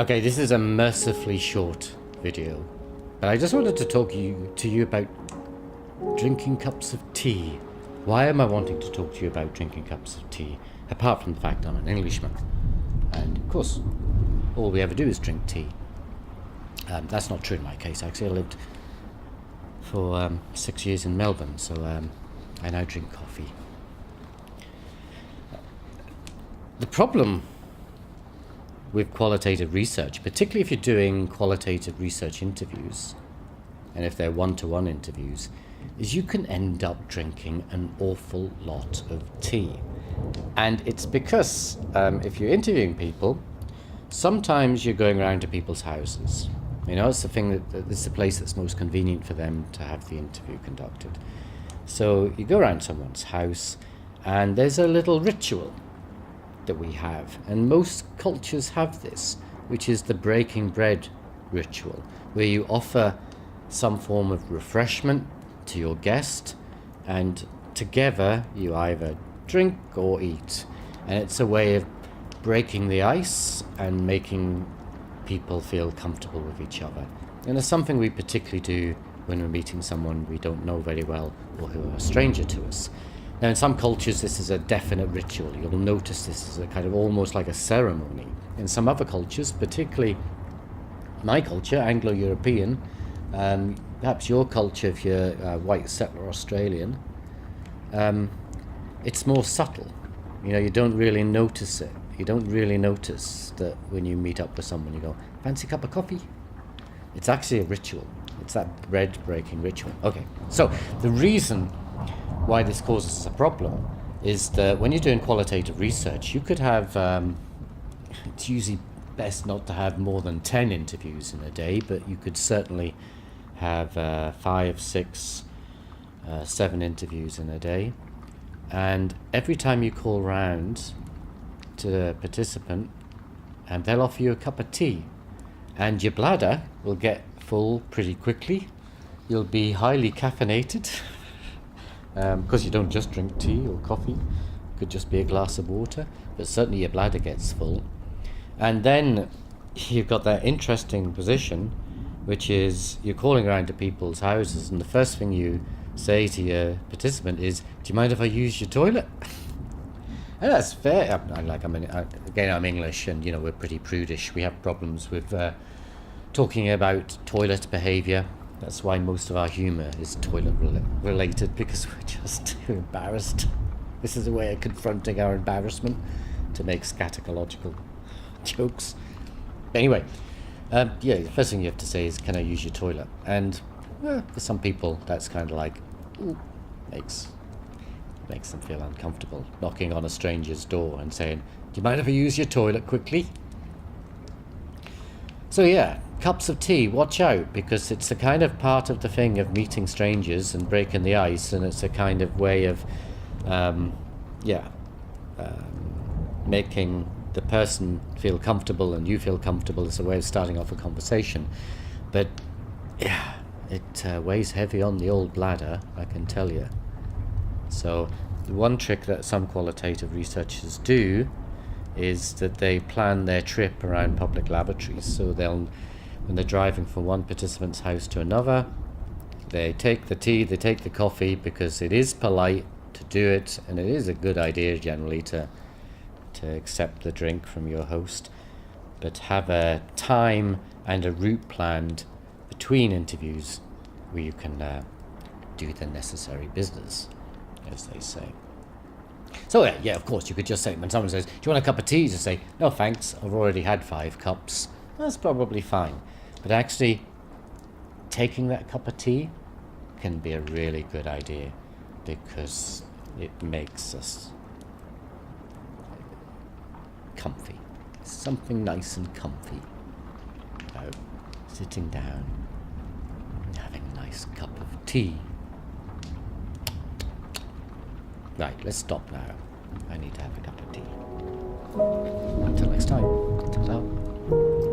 Okay, this is a mercifully short video, but I just wanted to talk to you about drinking cups of tea. Why am I wanting to talk to you about drinking cups of tea? Apart from the fact I'm an Englishman, and of course, all we ever do is drink tea. That's not true in my case. Actually, I lived for 6 years in Melbourne, so I now drink coffee. The problem with qualitative research, particularly if you're doing qualitative research interviews, and if they're one-to-one interviews, is you can end up drinking an awful lot of tea. And it's because if you're interviewing people, sometimes you're going around to people's houses. You know, it's the thing that it's the place that's most convenient for them to have the interview conducted. So you go around someone's house, and there's a little ritual that we have, and most cultures have this, which is the breaking bread ritual, where you offer some form of refreshment to your guest, and together you either drink or eat, and it's a way of breaking the ice and making people feel comfortable with each other. And it's something we particularly do when we're meeting someone we don't know very well or who are a stranger to us. Now, in some cultures, this is a definite ritual. You'll notice this is a kind of almost like a ceremony. In some other cultures, particularly my culture, Anglo-European, perhaps your culture if you're white settler Australian, it's more subtle. You know, you don't really notice it. You don't really notice that when you meet up with someone, you go, fancy a cup of coffee? It's actually a ritual. It's that bread-breaking ritual. Okay, so the reason why this causes a problem is that when you're doing qualitative research, you could have, it's usually best not to have more than 10 interviews in a day, but you could certainly have 5, 6, 7 interviews in a day. And every time you call round to a participant, they'll offer you a cup of tea, and your bladder will get full pretty quickly. You'll be highly caffeinated. Because you don't just drink tea or coffee, it could just be a glass of water, but certainly your bladder gets full. And then you've got that interesting position, which is you're calling around to people's houses, and the first thing you say to your participant is, do you mind if I use your toilet? And that's fair. I'm English, and you know, we're pretty prudish. We have problems with talking about toilet behaviour. That's why most of our humour is toilet related, because we're just too embarrassed. This is a way of confronting our embarrassment, to make scatological jokes. Anyway, the first thing you have to say is, can I use your toilet? And for some people, that's kind of like, ooh, makes them feel uncomfortable, knocking on a stranger's door and saying, do you mind if I use your toilet quickly? So yeah, cups of tea, watch out, because it's a kind of part of the thing of meeting strangers and breaking the ice, and it's a kind of way of making the person feel comfortable and you feel comfortable. It's a way of starting off a conversation. But yeah, it weighs heavy on the old bladder, I can tell you. So the one trick that some qualitative researchers do is that they plan their trip around public lavatories. So when they're driving from one participant's house to another, they take the tea, they take the coffee, because it is polite to do it, and it is a good idea generally to accept the drink from your host, but have a time and a route planned between interviews where you can do the necessary business, as they say. So yeah, of course, you could just say, when someone says, do you want a cup of tea? Just say, no thanks, I've already had 5 cups. That's probably fine. But actually, taking that cup of tea can be a really good idea, because it makes us comfy. Something nice and comfy about sitting down and having a nice cup of tea. Right, let's stop now. I need to have a cup of tea. Until next time. Ta-ta.